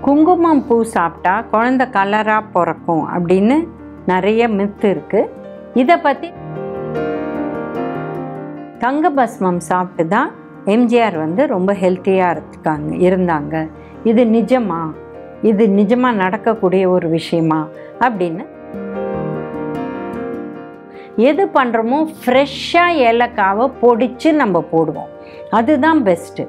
குங்குமம் பூ சாப்பிட்டா குழந்தை கலராக பிறக்கும் அப்படின்னு நிறைய மித்து இருக்குது. இதை பற்றி தங்க பஸ்மம் சாப்பிட்டு தான் எம்ஜிஆர் ரொம்ப ஹெல்த்தியாக இருந்தாங்க. இது நிஜமா, இது நிஜமாக நடக்கக்கூடிய ஒரு விஷயமா அப்படின்னு எது பண்ணுறோமோ ஃப்ரெஷ்ஷாக ஏலக்காவை பொடிச்சு நம்ம போடுவோம். அதுதான் பெஸ்ட்டு.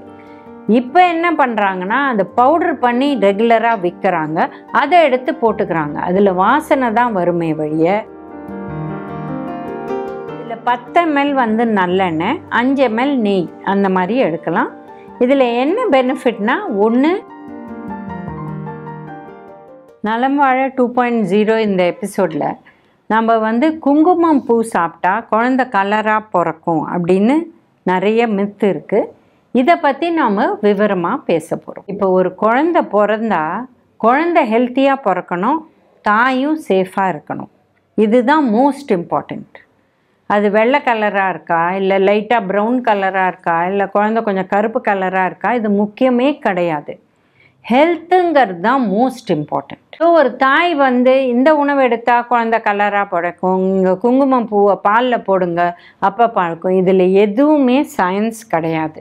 இப்போ என்ன பண்ணுறாங்கன்னா அந்த பவுடர் பண்ணி ரெகுலராக விற்கிறாங்க, அதை எடுத்து போட்டுக்கிறாங்க. அதில் வாசனை தான் வருமே வழிய. இதில் 10 ml நல்லெண்ணெய், 5 ml நெய் அந்த மாதிரி எடுக்கலாம். இதில் என்ன பெனிஃபிட்னா, ஒன்று நலம் வாழ 2.0 இந்த எபிசோடில் நம்ம குங்குமம் பூ சாப்பிட்டா குழந்தை கலராக பிறக்கும் அப்படின்னு நிறைய மித்து இருக்குது. இதை பற்றி நாம் விவரமாக பேச போகிறோம். இப்போ ஒரு குழந்தை பிறந்தா குழந்தை ஹெல்த்தியாக பிறக்கணும், தாயும் சேஃபாக இருக்கணும். இதுதான் மோஸ்ட் இம்பார்ட்டண்ட். அது வெள்ளை கலராக இருக்கா, இல்லை லைட்டாக ப்ரௌன் கலராக இருக்கா, இல்லை குழந்தை கொஞ்சம் கருப்பு கலராக இருக்கா, இது முக்கியமே கிடையாது. ஹெல்த்துங்கிறது தான் மோஸ்ட் இம்பார்ட்டண்ட். ஸோ ஒரு தாய் இந்த உணவு எடுத்தால் குழந்தை கலராக பிறக்கும், இங்கே குங்குமம் பூவை பாலில் போடுங்க அப்போ பழக்கும், இதில் எதுவுமே சயின்ஸ் கிடையாது.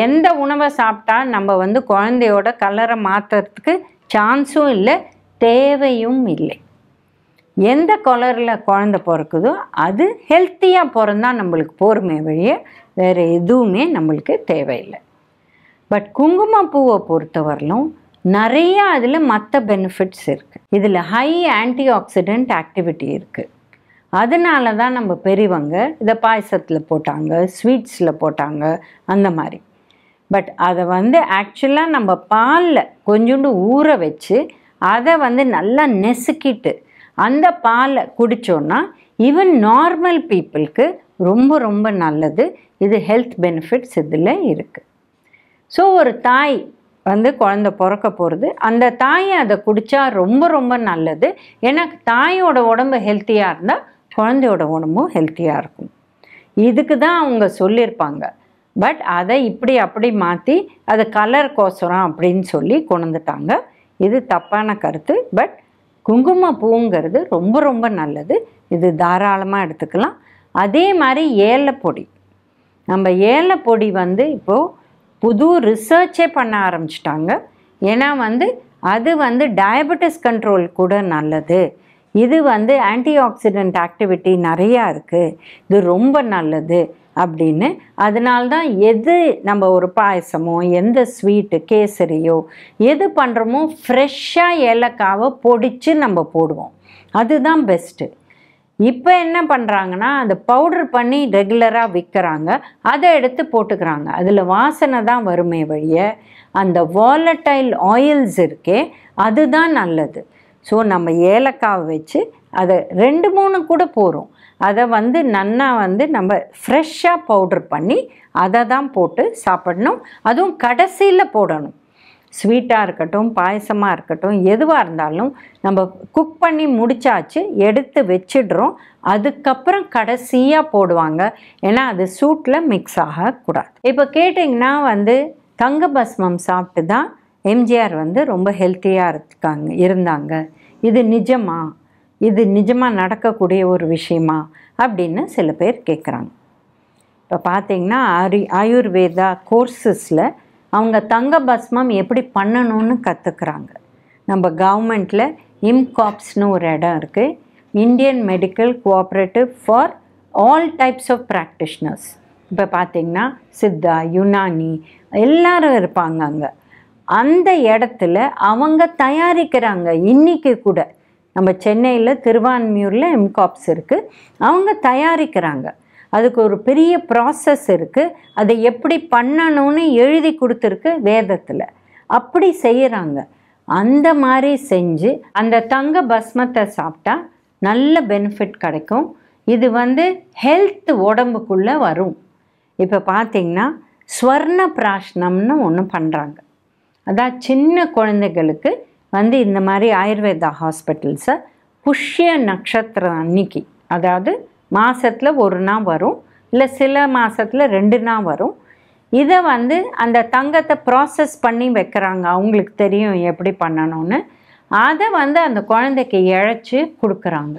எந்த உணவை சாப்பிட்டா நம்ம குழந்தையோட கலரை மாற்றுறதுக்கு சான்ஸும் இல்லை, தேவையும் இல்லை. எந்த கலரில் குழந்தை பிறக்குதோ அது ஹெல்த்தியாக பிறந்தா நம்மளுக்கு போருமே வழிய வேறு எதுவுமே நம்மளுக்கு தேவையில்லை. பட் குங்குமம் பூவை பொறுத்தவரையிலும் நிறையா அதில் மற்ற பெனிஃபிட்ஸ் இருக்குது. இதில் ஹை ஆன்டி ஆக்சிடென்ட் ஆக்டிவிட்டி இருக்குது. அதனால தான் நம்ம பெரியவங்க இதை பாயசத்தில் போட்டாங்க, ஸ்வீட்ஸில் போட்டாங்க, அந்த மாதிரி. பட் அதை ஆக்சுவலாக நம்ம பாலில் கொஞ்சோண்டு ஊற வச்சு அதை நல்லா நெசுக்கிட்டு அந்த பாலை குடித்தோன்னா ஈவன் நார்மல் பீப்புளுக்கு ரொம்ப ரொம்ப நல்லது. இது ஹெல்த் பெனிஃபிட்ஸ் இதில் இருக்குது. ஸோ ஒரு தாய் குழந்தை பிறக்க போகிறது, அந்த தாயை அதை குடித்தா ரொம்ப ரொம்ப நல்லது. ஏன்னா தாயோட உடம்பு ஹெல்த்தியாக இருந்தால் குழந்தையோட உடம்பும் ஹெல்த்தியாக இருக்கும். இதுக்கு தான் அவங்க சொல்லியிருப்பாங்க. பட் அதை இப்படி அப்படி மாற்றி அதை கலருக்கோசரம் அப்படின்னு சொல்லி கொண்டுட்டாங்க. இது தப்பான கருத்து. பட் குங்குமப்பூங்கிறது ரொம்ப ரொம்ப நல்லது. இது தாராளமாக எடுத்துக்கலாம். அதே மாதிரி ஏலப்பொடி, நம்ம ஏலப்பொடி இப்போது புது ரிசர்ச்சே பண்ண ஆரம்பிச்சிட்டாங்க. ஏன்னா அது டயபெட்டிஸ் கண்ட்ரோல் கூட நல்லது. இது ஆன்டி ஆக்சிடென்ட் ஆக்டிவிட்டி நிறையா இருக்குது, இது ரொம்ப நல்லது அப்படின்னு. அதனால்தான் எது நம்ம ஒரு பாயசமோ எந்த ஸ்வீட்டு கேசரியோ எது பண்ணுறோமோ ஃப்ரெஷ்ஷாக ஏலக்காவை பொடிச்சு நம்ம போடுவோம். அதுதான் பெஸ்ட்டு. இப்போ என்ன பண்ணுறாங்கன்னா அந்த பவுடர் பண்ணி ரெகுலராக விற்கிறாங்க, அதை எடுத்து போட்டுக்கிறாங்க. அதில் வாசனை தான் வருமே வழிய அந்த வாலட்டைல் ஆயில்ஸ் இருக்கே அதுதான் நல்லது. ஸோ நம்ம ஏலக்காவை வச்சு அதை 2-3 கூட போகிறோம். அதை நன்னா நம்ம ஃப்ரெஷ்ஷாக பவுடர் பண்ணி அதை தான் போட்டு சாப்பிடணும். அதுவும் கடைசியில் போடணும். ஸ்வீட்டாக இருக்கட்டும், பாயசமாக இருக்கட்டும், எதுவாக இருந்தாலும் நம்ம குக் பண்ணி முடித்தாச்சு, எடுத்து வச்சிடுறோம். அதுக்கப்புறம் கடைசியாக போடுவாங்க. ஏன்னா அது சூட்டில் மிக்ஸ் ஆகக்கூடாது. இப்போ கேட்டிங்கன்னா தங்க பஸ்மம் சாப்பிட்டு தான் எம்ஜிஆர் ரொம்ப ஹெல்த்தியாக இருந்தாங்க. இது நிஜமா, இது நிஜமாக நடக்கக்கூடிய ஒரு விஷயமா அப்படின்னு சில பேர் கேட்குறாங்க. இப்போ பார்த்திங்கன்னா ஆயுர்வேதா கோர்சஸில் அவங்க தங்க பஸ்மம் எப்படி பண்ணணும்னு கற்றுக்குறாங்க. நம்ம கவர்மெண்ட்டில் இம்காப்ஸ்னு ஒரு இடம் இருக்குது, Indian medical cooperative for all types of practitioners. இப்போ பார்த்திங்கன்னா சித்தா, யுனானி எல்லாரும் இருப்பாங்க அங்கே. அந்த இடத்துல அவங்க தயாரிக்கிறாங்க. இன்றைக்கி கூட நம்ம சென்னையில் திருவான்மியூரில் எம்காப்ஸ் இருக்குது, அவங்க தயாரிக்கிறாங்க. அதுக்கு ஒரு பெரிய ப்ராசஸ் இருக்குது. அதை எப்படி பண்ணணும்னு எழுதி கொடுத்துருக்கு வேதத்தில். அப்படி செய்கிறாங்க. அந்த மாதிரி செஞ்சு அந்த தங்க பஸ்மத்தை சாப்பிட்டா நல்ல பெனிஃபிட் கிடைக்கும். இது ஹெல்த் உடம்புக்குள்ளே வரும். இப்போ பார்த்திங்கன்னா ஸ்வர்ண பிராஷ்னம்னு ஒன்று பண்ணுறாங்க. அதான் சின்ன குழந்தைகளுக்கு இந்த மாதிரி ஆயுர்வேதா ஹாஸ்பிட்டல்ஸை புஷ்ய நட்சத்திரம் அன்னைக்கு, அதாவது மாதத்தில் 1 நாள் வரும், இல்லை சில மாதத்தில் 2 நாள் வரும். இதை வந்து அந்த தங்கத்தை ப்ராசஸ் பண்ணி வைக்கிறாங்க, அவங்களுக்கு தெரியும் எப்படி பண்ணணும்னு. அதை வந்து அந்த குழந்தைக்கு இழைச்சி கொடுக்குறாங்க.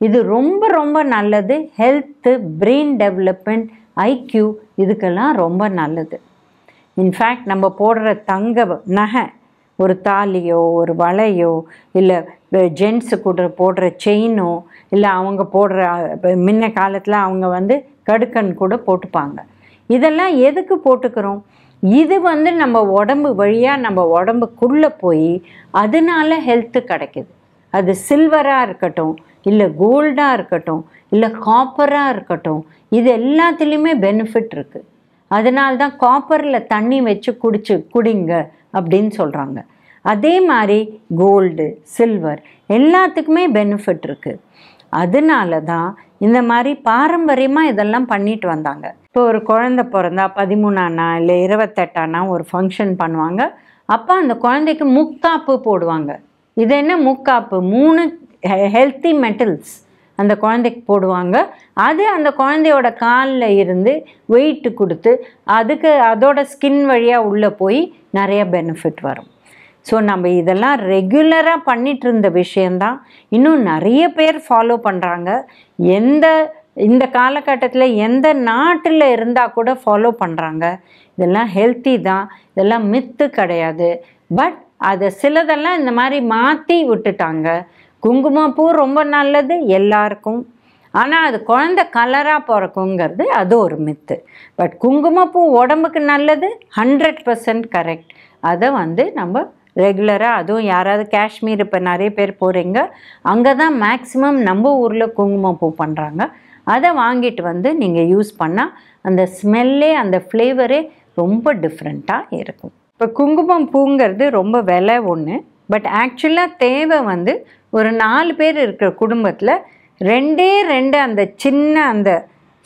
இது ரொம்ப ரொம்ப நல்லது. ஹெல்த்து, பிரெயின் டெவலப்மெண்ட், ஐக்யூ இதுக்கெல்லாம் ரொம்ப நல்லது. இன்ஃபேக்ட் நம்ம போடுற தங்க நகை, ஒரு தாலியோ ஒரு வளையோ இல்லை ஜென்ஸு கூட போடுற செயினோ இல்லை அவங்க போடுற முன்ன காலத்தில் அவங்க வந்து கடுக்கன் கூட போட்டுப்பாங்க. இதெல்லாம் எதுக்கு போட்டுக்கிறோம்? இது வந்து நம்ம உடம்பு வழியாக நம்ம உடம்புக்குள்ளே போய் அதனால ஹெல்த்து கிடைக்குது. அது சில்வராக இருக்கட்டும், இல்லை கோல்டாக இருக்கட்டும், இல்லை காப்பராக இருக்கட்டும், இது எல்லாத்துலேயுமே பெனிஃபிட் இருக்குது. அதனால்தான் காப்பரில் தண்ணி வச்சு குடிங்க அப்படின்னு சொல்கிறாங்க. அதே மாதிரி கோல்டு, சில்வர் எல்லாத்துக்குமே பெனிஃபிட் இருக்குது. அதனால தான் இந்த மாதிரி பாரம்பரியமாக இதெல்லாம் பண்ணிட்டு வந்தாங்க. இப்போ ஒரு குழந்தை பிறந்தா 13ஆனா இல்லை 28ஆனா ஒரு ஃபங்க்ஷன் பண்ணுவாங்க. அப்போ அந்த குழந்தைக்கு முக்காப்பு போடுவாங்க. இது என்ன முக்காப்பு? 3 ஹெல்த்தி மெட்டல்ஸ் அந்த குழந்தைக்கு போடுவாங்க. அது அந்த குழந்தையோட காலில் இருந்து வெயிட்டு கொடுத்து அதோட ஸ்கின் வழியாக உள்ளே போய் நிறைய பெனிஃபிட் வரும். ஸோ நம்ம இதெல்லாம் ரெகுலராக பண்ணிகிட்டு இருந்த விஷயந்தான். இன்னும் நிறைய பேர் ஃபாலோ பண்ணுறாங்க. இந்த காலகட்டத்தில் எந்த நாட்டில் இருந்தால் கூட ஃபாலோ பண்ணுறாங்க. இதெல்லாம் ஹெல்த்தி தான், இதெல்லாம் மித்து கிடையாது. பட் அதை சிலதெல்லாம் இந்த மாதிரி மாற்றி விட்டுட்டாங்க. குங்குமப்பூ ரொம்ப நல்லது எல்லாருக்கும், ஆனால் அது குழந்தை கலராக பிறக்குங்கிறது அது ஒரு மித்து. பட் குங்குமப்பூ உடம்புக்கு நல்லது, 100% கரெக்ட். அதை வந்து நம்ம ரெகுலராக, அதுவும் யாராவது காஷ்மீர் இப்போ நிறைய பேர் போகிறீங்க, அங்கே தான் மேக்ஸிமம் நம்ம ஊரில் குங்குமப்பூ பண்ணுறாங்க. அதை வாங்கிட்டு வந்து நீங்கள் யூஸ் பண்ணால் அந்த ஸ்மெல்லே அந்த ஃப்ளேவரே ரொம்ப டிஃப்ரெண்ட்டாக இருக்கும். இப்போ குங்குமம் பூங்கிறது ரொம்ப விலை ஒன்று. பட் ஆக்சுவலாக தேவை வந்து ஒரு 4 பேர் இருக்கிற குடும்பத்தில் 2 அந்த சின்ன அந்த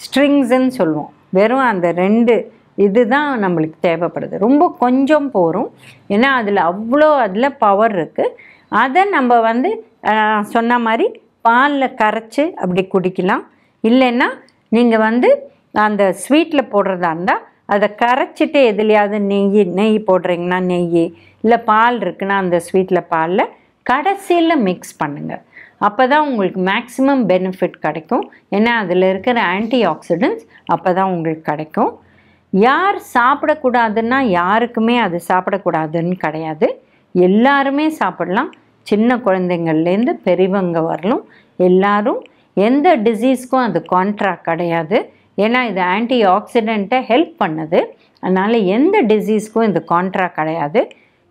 ஸ்ட்ரிங்ஸுன்னு சொல்லுவோம், வெறும் அந்த 2 இதுதான் நம்மளுக்கு தேவைப்படுது. ரொம்ப கொஞ்சம் போகும், ஏன்னா அதில் பவர் இருக்குது. அதை நம்ம வந்து சொன்ன மாதிரி பாலில் கரைச்சி அப்படி குடிக்கலாம். இல்லைன்னா நீங்கள் வந்து அந்த ஸ்வீட்டில் போடுறதா இருந்தால் அதை கரைச்சிட்டு எதுலையாவது நெய் போடுறீங்கன்னா நெய், இல்லை பால் இருக்குன்னா அந்த ஸ்வீட்டில் பாலில் கடைசியில் மிக்ஸ் பண்ணுங்கள். அப்போ தான் உங்களுக்கு மேக்ஸிமம் பெனிஃபிட் கிடைக்கும். ஏன்னா அதில் இருக்கிற ஆன்டி ஆக்சிடென்ட்ஸ் அப்போ தான் உங்களுக்கு கிடைக்கும். யார் சாப்பிடக்கூடாதுன்னா யாருக்குமே அது சாப்பிடக்கூடாதுன்னு கிடையாது. எல்லாருமே சாப்பிடலாம். சின்ன குழந்தைங்கள்லேருந்து பெரியவங்க வரலும் எல்லாரும். எந்த டிசீஸ்க்கும் அது கான்ட்ரா கிடையாது. ஏன்னா இது ஆன்டி ஆக்சிடெண்ட்டை ஹெல்ப் பண்ணுது. அதனால் எந்த டிசீஸ்க்கும் இது கான்ட்ரா கிடையாது.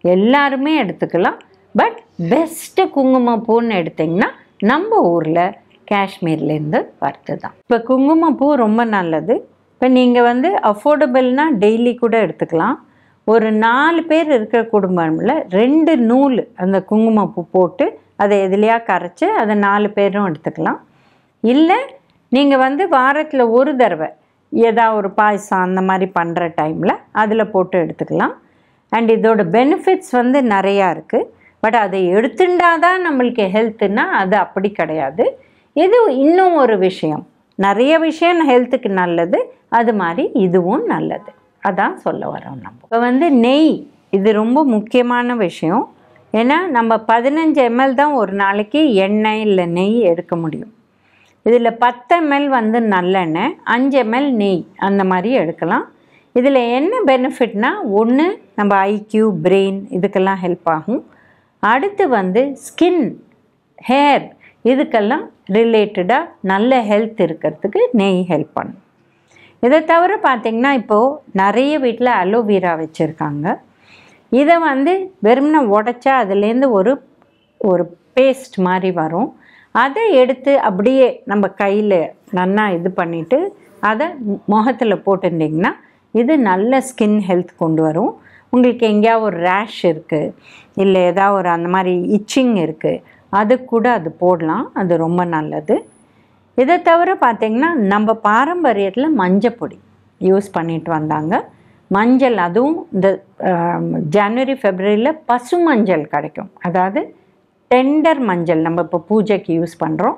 எல்லாருமே எடுத்துக்கலாம். பட் பெஸ்ட்டு குங்குமப்பூன்னு எடுத்திங்கன்னா நம்ம ஊரில் காஷ்மீர்லேருந்து வருது தான். இப்போ குங்குமப்பூ ரொம்ப நல்லது. இப்போ நீங்கள் வந்து அஃபோர்டபுள்னால் டெய்லி கூட எடுத்துக்கலாம். ஒரு 4 பேர் இருக்கிற குடும்பமில் 2 நூல் அந்த குங்குமப்பூ போட்டு அதை எதுலையா கரைச்சி அதை 4 பேரும் எடுத்துக்கலாம். இல்லை நீங்கள் வந்து வாரத்தில் ஒரு தடவை ஏதாவது ஒரு பாயசம் அந்த மாதிரி பண்ணுற டைமில் அதில் போட்டு எடுத்துக்கலாம். அண்ட் இதோட பெனிஃபிட்ஸ் வந்து நிறையா இருக்குது. பட் அதை எடுத்துட்டாதான் நம்மளுக்கு ஹெல்த்துன்னா அது அப்படி கிடையாது. இது இன்னும் ஒரு விஷயம், நிறைய விஷயம் ஹெல்த்துக்கு நல்லது, அது மாதிரி இதுவும் நல்லது. அதான் சொல்ல வரோம். நம்ம இப்போ வந்து நெய், இது ரொம்ப முக்கியமான விஷயம். ஏன்னா நம்ம 15 ml தான் ஒரு நாளைக்கு எண்ணெய் இல்லை நெய் எடுக்க முடியும். இதில் 10 ml வந்து நல்லெண்ணெய், 5 ml நெய் அந்த மாதிரி எடுக்கலாம். இதில் என்ன பெனிஃபிட்னா, ஒன்று நம்ம ஐக்யூ, பிரெயின் இதுக்கெல்லாம் ஹெல்ப் ஆகும். அடுத்து வந்து ஸ்கின், ஹேர் இதுக்கெல்லாம் ரிலேட்டடாக நல்ல ஹெல்த் இருக்கிறதுக்கு நெய் ஹெல்ப் பண்ணும். இதை தவிர பார்த்திங்கன்னா இப்போது நிறைய வீட்டில் அலோவேரா வச்சுருக்காங்க. இதை வந்து வெறும்னா உடைச்சா அதுலேருந்து ஒரு பேஸ்ட் மாதிரி வரும். அதை எடுத்து அப்படியே நம்ம கையில் நல்லா இது பண்ணிவிட்டு அதை முகத்தில் போட்டுருந்திங்கன்னா இது நல்ல ஸ்கின் ஹெல்த் கொண்டு வரும். உங்களுக்கு எங்கேயாவது ஒரு ரேஷ் இருக்குது, இல்லை ஏதாவது ஒரு அந்த மாதிரி இச்சிங் இருக்குது, அது கூட அது போடலாம். அது ரொம்ப நல்லது. இதை தவிர பார்த்திங்கன்னா நம்ம பாரம்பரியத்தில் மஞ்சப்பொடி யூஸ் பண்ணிட்டு வந்தாங்க. மஞ்சள், அதுவும் இந்த ஜனவரி ஃபெப்ரவரியில் பசு மஞ்சள் கிடைக்கும். அதாவது டெண்டர் மஞ்சள் நம்ம இப்போ பூஜைக்கு யூஸ் பண்ணுறோம்.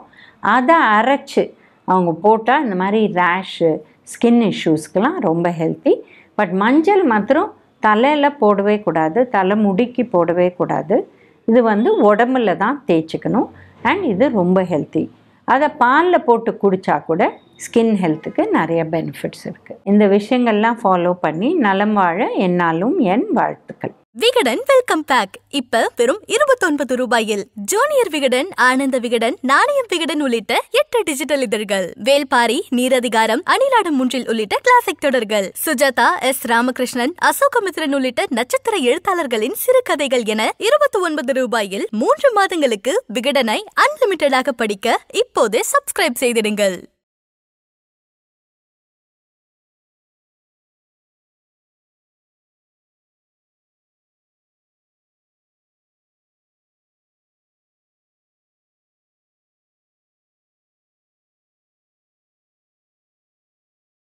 அதை அரைச்சி அவங்க போட்டால் இந்த மாதிரி ரேஷு, ஸ்கின் இஷ்யூஸ்க்கெலாம் ரொம்ப ஹெல்த்தி. பட் மஞ்சள் மாத்திரம் தலையில் போடவே கூடாது, தலை முடிக்கு போடவே கூடாது. இது வந்து உடம்புல தான் தேய்ச்சிக்கணும். அண்ட் இது ரொம்ப ஹெல்த்தி. அதை பாலில் போட்டு குடித்தா கூட ஸ்கின் ஹெல்த்துக்கு நிறைய பெனிஃபிட்ஸ் இருக்குது. இந்த விஷயங்கள்லாம் ஃபாலோ பண்ணி நலம் வாழ என்னாலும் என் வாழ்த்துக்கள். விகடன் வெல்கம் பேக் இப்ப வெறும் 29 ரூபாயில் ஜூனியர் விகடன், ஆனந்த விகடன், நாணயம் விகடன் உள்ளிட்ட 8 டிஜிட்டல் இதழ்கள், வேல்பாரி, நீரதிகாரம், அணிலாடும் முன்றில் உள்ளிட்ட கிளாசிக் தொடர்கள், சுஜாதா, எஸ் ராமகிருஷ்ணன், அசோகமித்ரன் உள்ளிட்ட நட்சத்திர எழுத்தாளர்களின் சிறுகதைகள் என 29 ரூபாயில் 3 மாதங்களுக்கு விகடனை அன்லிமிட்டடாக படிக்க இப்போதே சப்ஸ்கிரைப் செய்திடுங்கள்.